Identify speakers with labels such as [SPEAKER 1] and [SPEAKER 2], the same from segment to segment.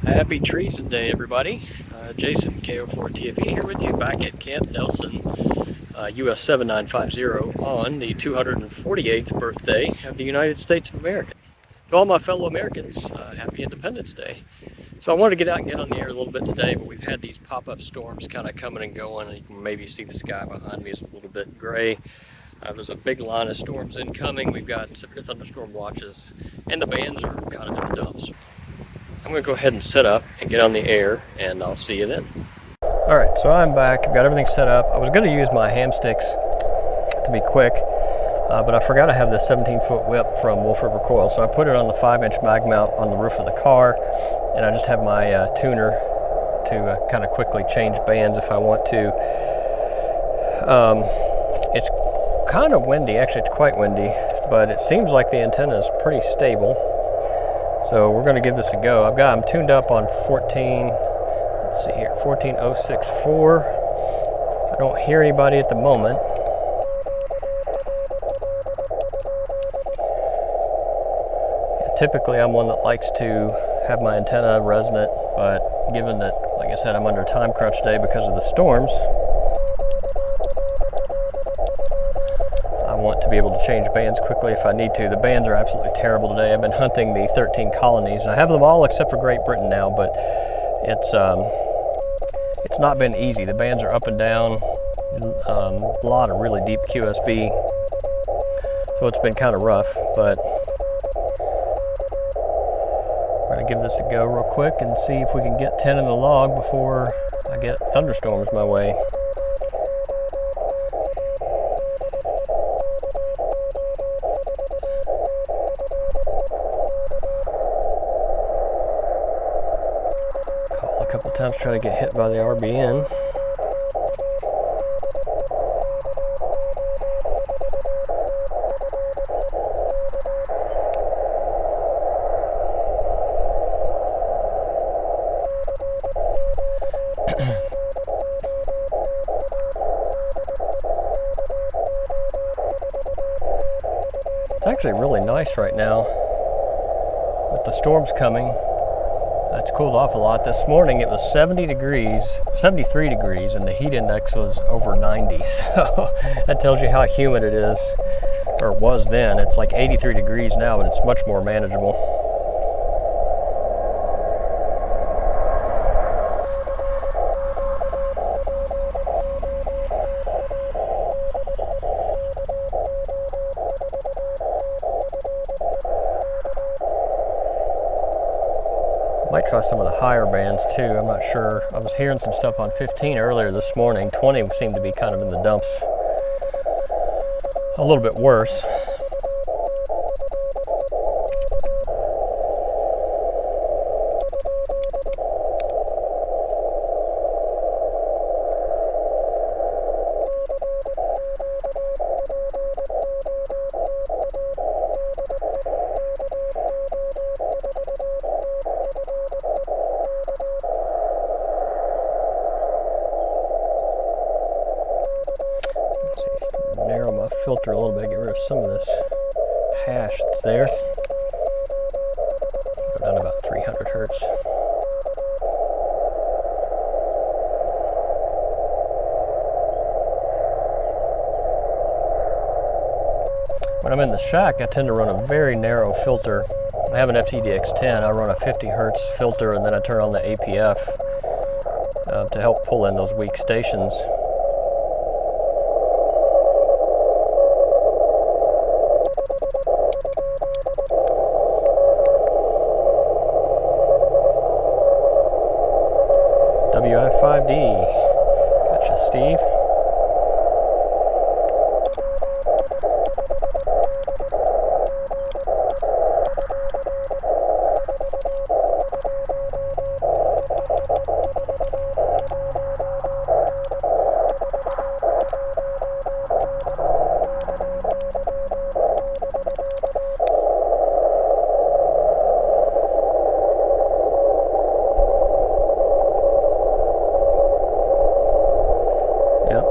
[SPEAKER 1] Happy Treason Day, everybody. Jason, KO4TFE here with you back at Camp Nelson, US-7950 on the 248th birthday of the United States of America. To all my fellow Americans, happy Independence Day. So I wanted to get out and get on the air a little bit today, but we've had these pop-up storms kind of coming and going, and you can maybe see the sky behind me is a little bit gray. There's a big line of storms incoming. We've got severe thunderstorm watches, and the bands are kind of in the dumps. I'm going to go ahead and set up and get on the air, and I'll see you then. Alright, so I'm back. I've got everything set up. I was going to use my ham sticks to be quick, but I forgot I have this 17-foot whip from River Coils, so I put it on the 5-inch mag mount on the roof of the car, and I just have my tuner to kind of quickly change bands if I want to. It's kind of windy. Actually, it's quite windy, but it seems like the antenna is pretty stable. So we're going to give this a go. I'm tuned up on 14064. I don't hear anybody at the moment. Yeah, typically I'm one that likes to have my antenna resonant, but given that, like I said, I'm under time crunch today because of the storms, I want to be able to change bands quickly if I need to. The bands are absolutely terrible today. I've been hunting the 13 colonies, and I have them all except for Great Britain now, but it's not been easy. The bands are up and down, a lot of really deep QSB, so it's been kind of rough, but we're going to give this a go real quick and see if we can get 10 in the log before I get thunderstorms my way. A couple times trying to get hit by the RBN. It's actually really nice right now with the storms coming. It's cooled off a lot. This morning it was 73 degrees, and the heat index was over 90. So that tells you how humid it is, or was then. It's like 83 degrees now, but it's much more manageable. Might try some of the higher bands too. I'm not sure. I was hearing some stuff on 15 earlier this morning. 20 seemed to be kind of in the dumps. A little bit worse. Narrow my filter a little bit, get rid of some of this hash that's there. Go down to about 300 hertz. When I'm in the shack, I tend to run a very narrow filter. I have an FTDX10. I run a 50 hertz filter, and then I turn on the APF to help pull in those weak stations. WI5D. Gotcha, Steve. Yep.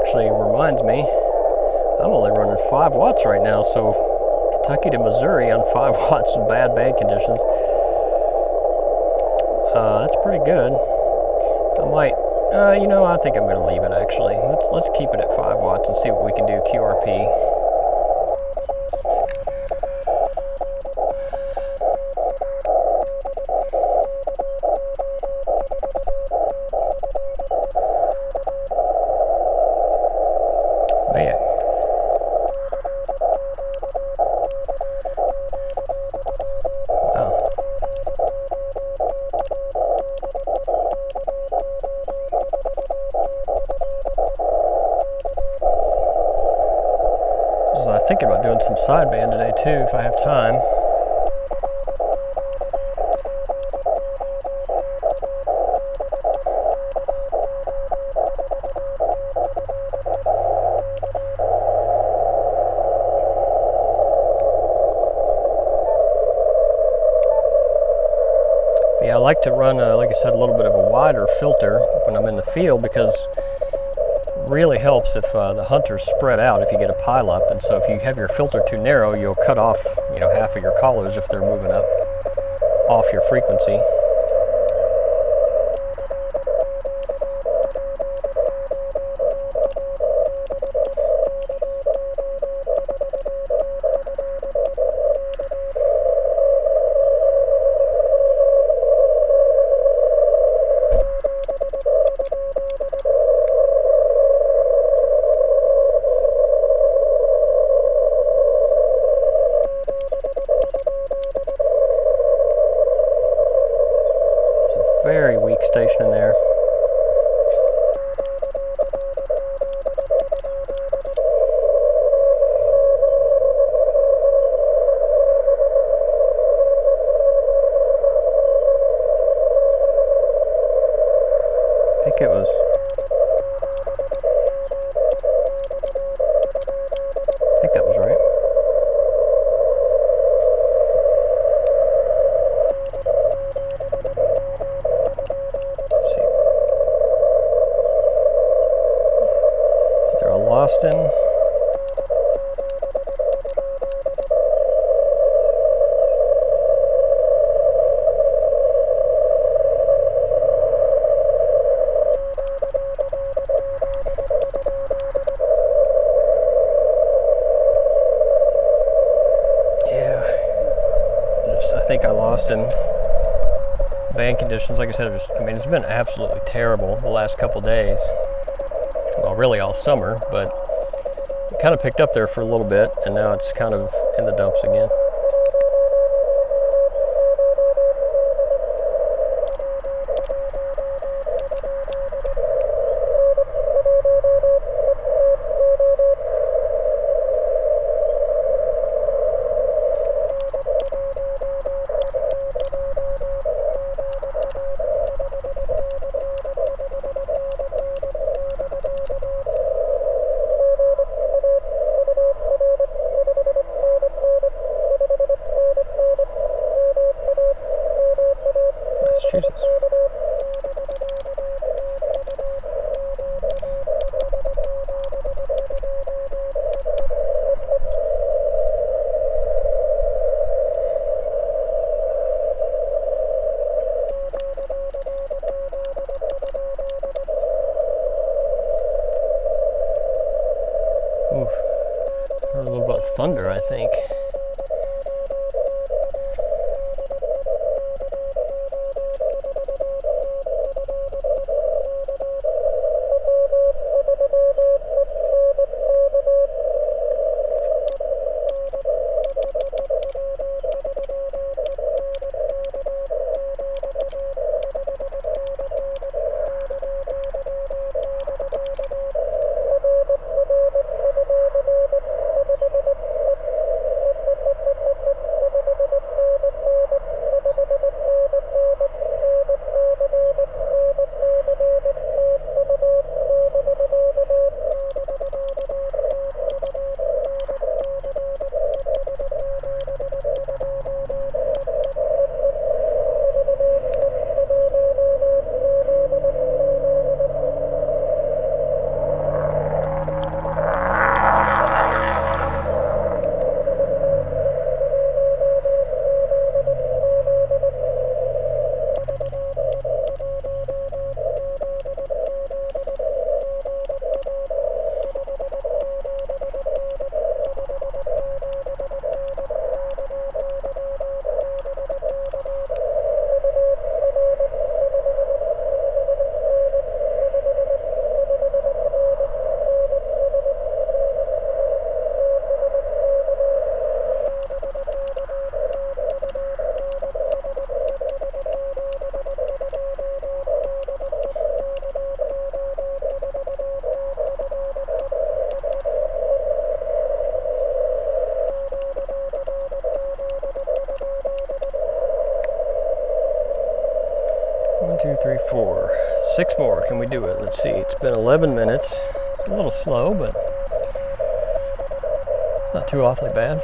[SPEAKER 1] actually reminds me, I'm only running 5 watts right now, so Kentucky to Missouri on 5 watts in bad band conditions. That's pretty good. I might, you know, I think I'm going to leave it actually. Let's keep it at 5 watts and see what we can do QRP. Thinking about doing some sideband today too if I have time. Yeah, I like to run, like I said, a little bit of a wider filter when I'm in the field, because really helps if the hunters spread out if you get a pile up, and so if you have your filter too narrow, you'll cut off, you know, half of your callers if they're moving up off your frequency. Very weak station in there. I think it was. I think that was right. Austin. Yeah, I think I lost in band conditions. Like I said, I mean, it's been absolutely terrible the last couple days. Well, really all summer, but it kind of picked up there for a little bit, and now it's kind of in the dumps again. Massachusetts. Oof. Heard a little about thunder, I think. 6 more. Can we do it? Let's see. It's been 11 minutes. It's a little slow, but not too awfully bad.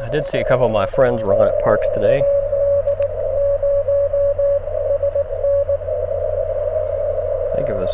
[SPEAKER 1] I did see a couple of my friends run at parks today. I think it was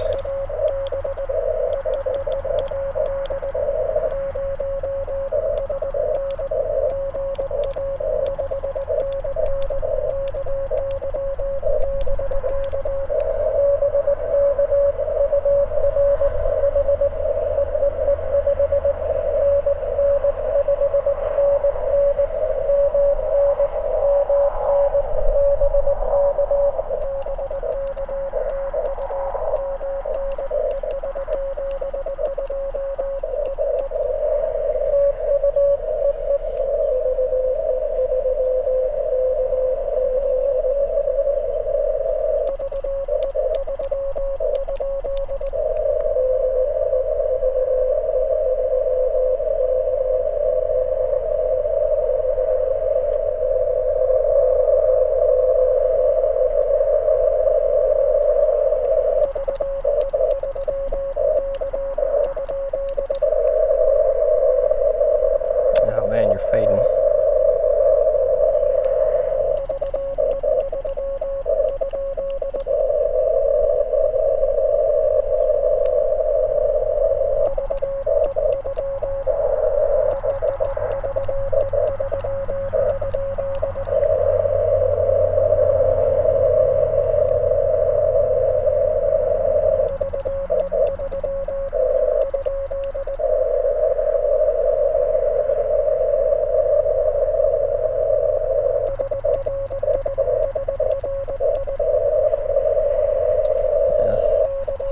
[SPEAKER 1] fading.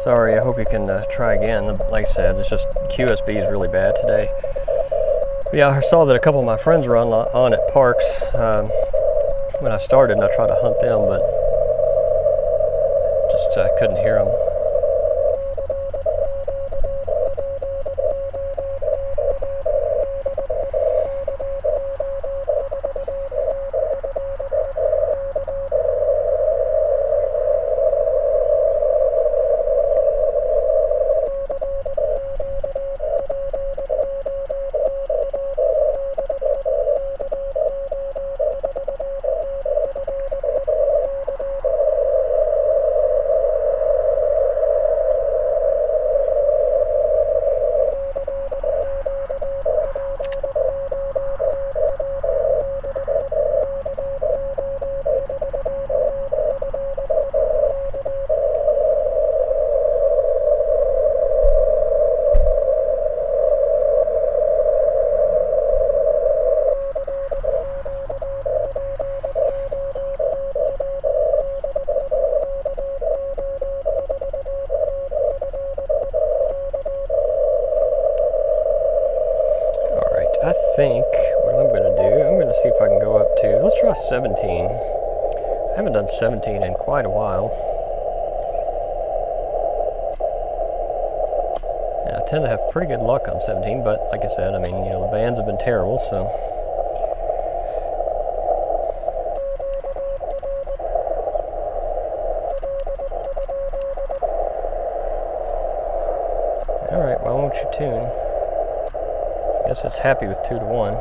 [SPEAKER 1] Sorry, I hope you can try again. Like I said, it's just QSB is really bad today. Yeah, I saw that a couple of my friends run on at parks when I started, and I tried to hunt them, but just couldn't hear them. I think what I'm going to do, I'm going to see if I can go up to, let's try 17. I haven't done 17 in quite a while. And I tend to have pretty good luck on 17, but like I said, I mean, you know, the bands have been terrible, so. All right, why won't you tune? I guess it's happy with 2 to 1.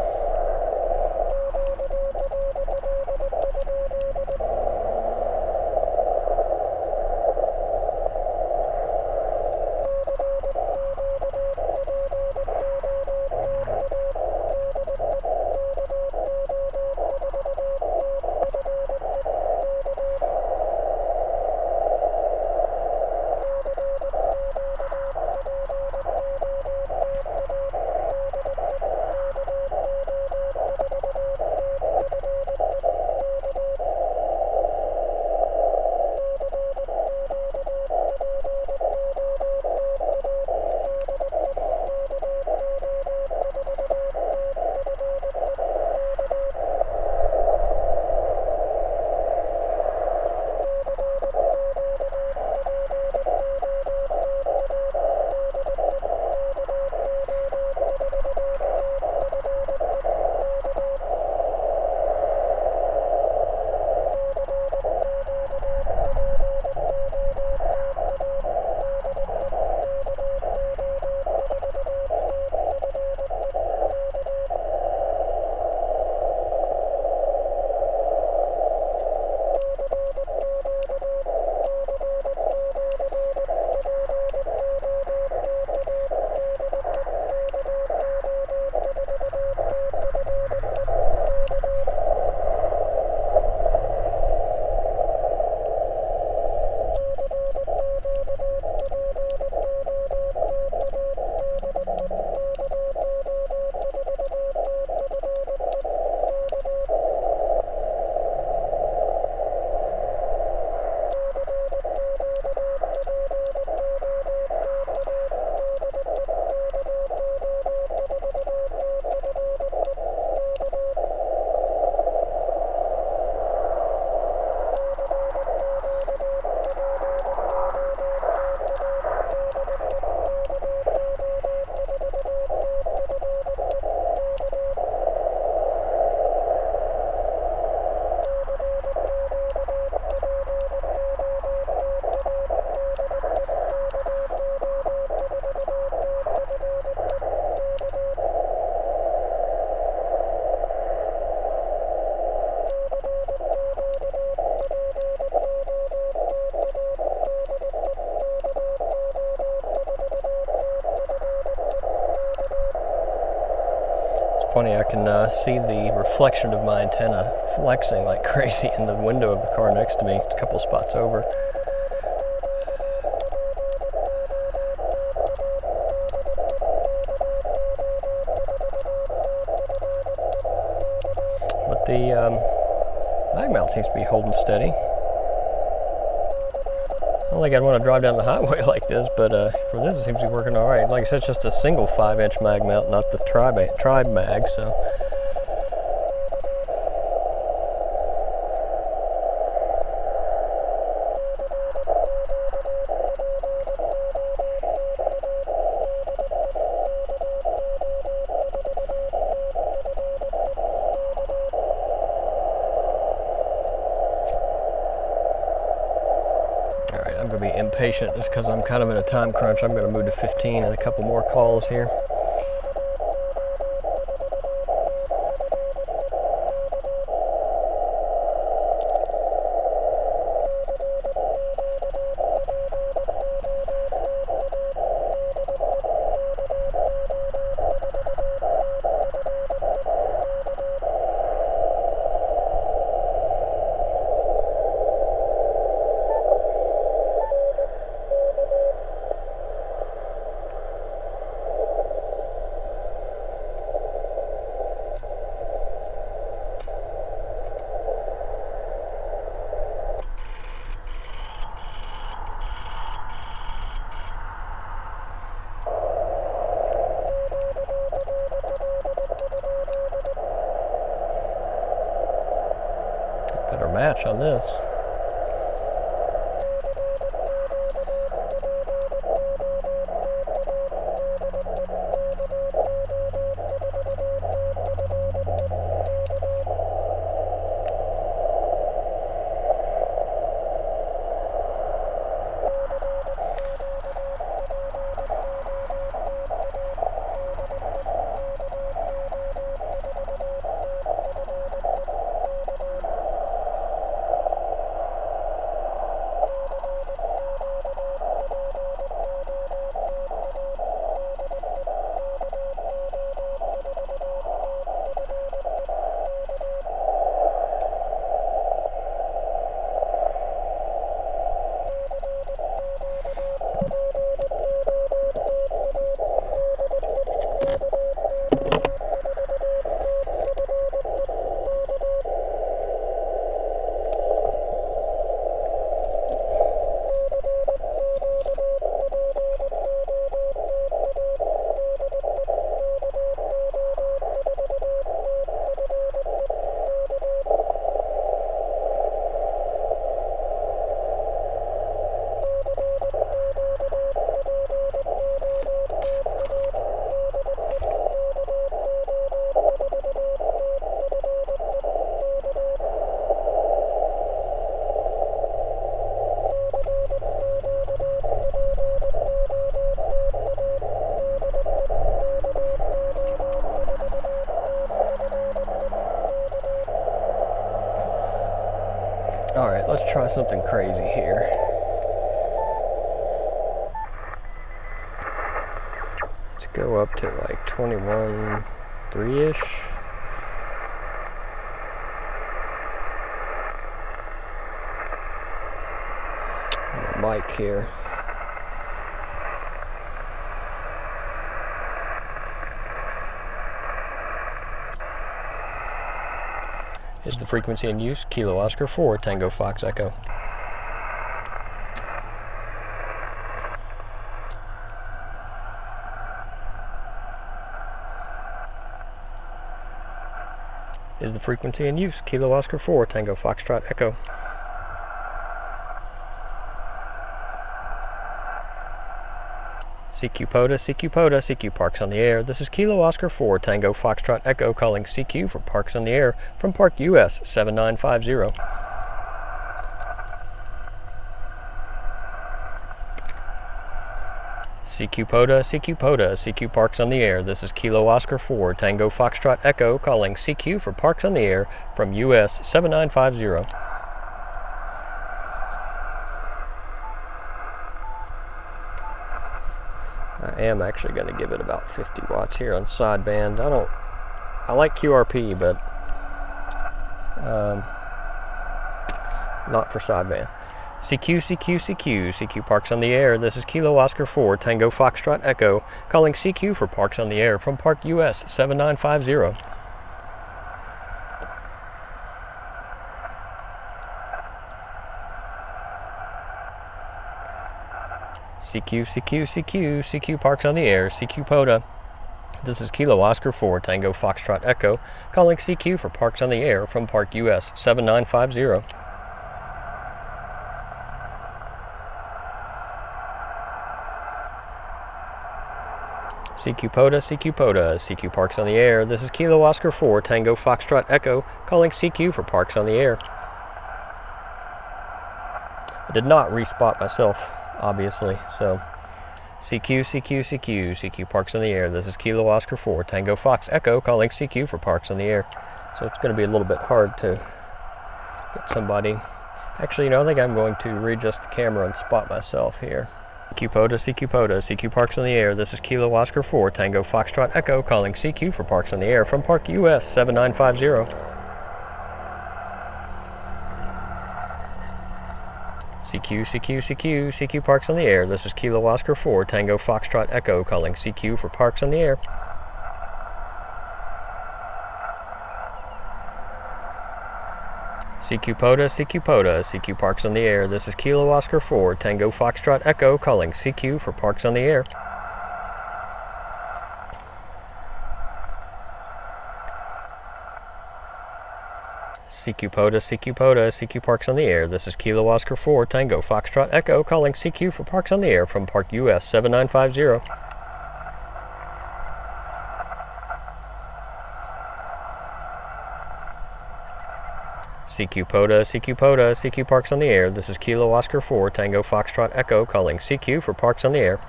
[SPEAKER 1] funny, I can see the reflection of my antenna flexing like crazy in the window of the car next to me. It's a couple spots over. But the mag mount seems to be holding steady. I don't think I'd want to drive down the highway like this, but for this it seems to be working all right. Like I said, it's just a single 5-inch mag mount, not the tri mag, so. I'm going to be impatient just because I'm kind of in a time crunch. I'm going to move to 15 and a couple more calls here. Better match on this. All right, let's try something crazy here. Let's go up to like 21.3-ish. Mic here. Is the frequency in use? Kilo Oscar 4 Tango Fox Echo. Is the frequency in use? Kilo Oscar 4 Tango Foxtrot Echo. CQ POTA, CQ POTA, CQ Parks on the Air. This is Kilo Oscar 4 Tango Foxtrot Echo calling CQ for Parks on the Air from Park US-7950. CQ POTA, CQ POTA, CQ Parks on the Air. This is Kilo Oscar 4 Tango Foxtrot Echo calling CQ for Parks on the Air from US-7950. I am actually going to give it about 50 watts here on sideband. I I like QRP, but not for sideband. CQ, CQ, CQ, CQ Parks on the air. This is Kilo Oscar 4, Tango Foxtrot Echo, calling CQ for Parks on the air from Park US-7950. CQ, CQ, CQ, CQ Parks on the air, CQ POTA. This is Kilo Oscar 4, Tango Foxtrot Echo, calling CQ for Parks on the air from Park US-7950. CQ POTA, CQ POTA, CQ Parks on the air. This is Kilo Oscar 4, Tango Foxtrot Echo, calling CQ for Parks on the air. I did not respot myself, obviously, so CQ, CQ, CQ, CQ Parks on the air. This is Kilo Oscar 4, Tango Fox Echo, calling CQ for Parks on the air. So it's going to be a little bit hard to get somebody. Actually, you know, I think I'm going to readjust the camera and spot myself here. CQ POTA, CQ POTA, CQ Parks on the air. This is Kilo Oscar 4, Tango Foxtrot Echo, calling CQ for Parks on the air from Park US-7950. CQ, CQ, CQ, CQ Parks on the air. This is Kilo Oscar 4, Tango Foxtrot Echo, calling CQ for Parks on the air. CQ POTA, CQ POTA, CQ Parks on the air. This is Kilo Oscar 4, Tango Foxtrot Echo, calling CQ for Parks on the air. CQ POTA, CQ POTA, CQ Parks on the air. This is Kilo Oscar 4, Tango Foxtrot Echo, calling CQ for Parks on the air from Park US-7950. CQ POTA, CQ POTA, CQ Parks on the air. This is Kilo Oscar 4, Tango Foxtrot Echo, calling CQ for Parks on the air.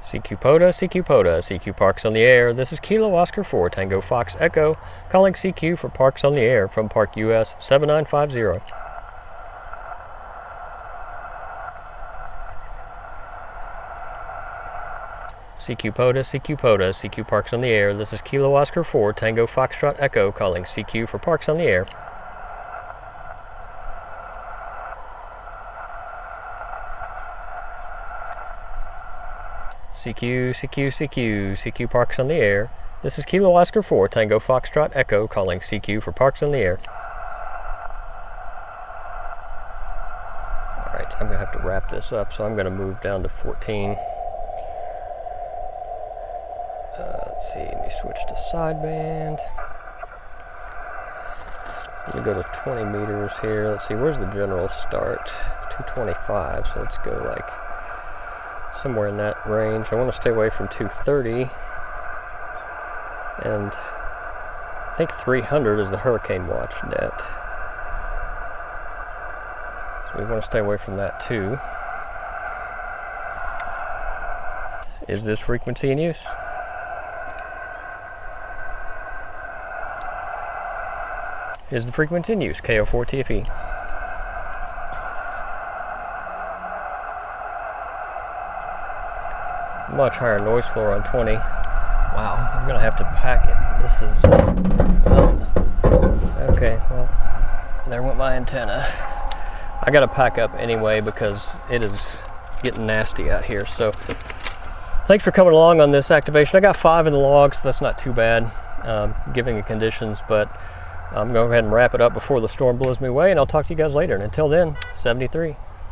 [SPEAKER 1] CQ POTA, CQ POTA, CQ Parks on the air. This is Kilo Oscar 4, Tango Fox Echo, calling CQ for Parks on the air from Park US-7950. CQ POTA, CQ POTA, CQ Parks on the air. This is Kilo Oscar 4, Tango Foxtrot Echo, calling CQ for Parks on the air. CQ, CQ, CQ, CQ Parks on the air. This is Kilo Oscar 4, Tango Foxtrot Echo, calling CQ for Parks on the air. Alright, I'm going to have to wrap this up, so I'm going to move down to 14. Let's see, let me switch to sideband. Let me go to 20 meters here. Let's see, where's the general start? 225, so let's go like somewhere in that range. I want to stay away from 230. And I think 300 is the hurricane watch net. So we want to stay away from that too. Is this frequency in use? Is the frequency in use? KO4TFE. Much higher noise floor on 20. Wow, I'm gonna have to pack it. This is, okay, well, there went my antenna. I gotta pack up anyway because it is getting nasty out here. So thanks for coming along on this activation. I got 5 in the logs, so that's not too bad, given the conditions, but I'm going to go ahead and wrap it up before the storm blows me away, and I'll talk to you guys later. And until then, 73.